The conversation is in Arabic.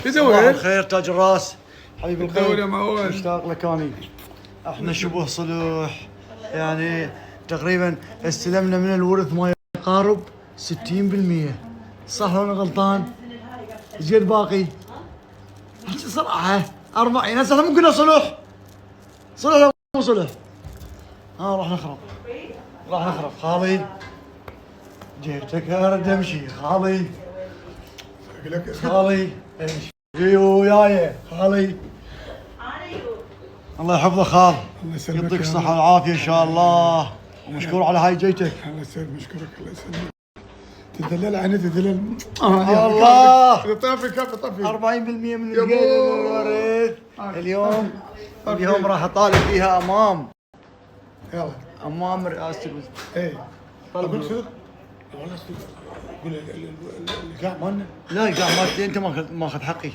تدور خير تاج الراس حبيب تدور يا القلب، معود. مشتاق لك اني. احنا شبه صلوح يعني تقريبا استلمنا من الورث ما يقارب 60%. صح ولا غلطان؟ ايش قد باقي؟ احكي صراحه 40. هسه احنا مو قلنا صلح؟ صلح ولا مو صلح؟ راح نخرب خالي. جيتك ارد امشي خالي. خالي امشي وياي خالي. الله يحفظك خال، الله يسلمك يعطيك يا الصحة رب. والعافية إن شاء الله، ومشكور على هاي جيتك. الله يسلمك، مشكورك، الله يسلمك. تدلل عيني تدلل. الله. طافي كفي طافي. 40% من يا الورث اليوم راح اطالب فيها يلا امام رئاسة الوزراء. ايه اقول صدق والله صدق. قول قاع مالنا. لا قاع انت ماخذ حقي.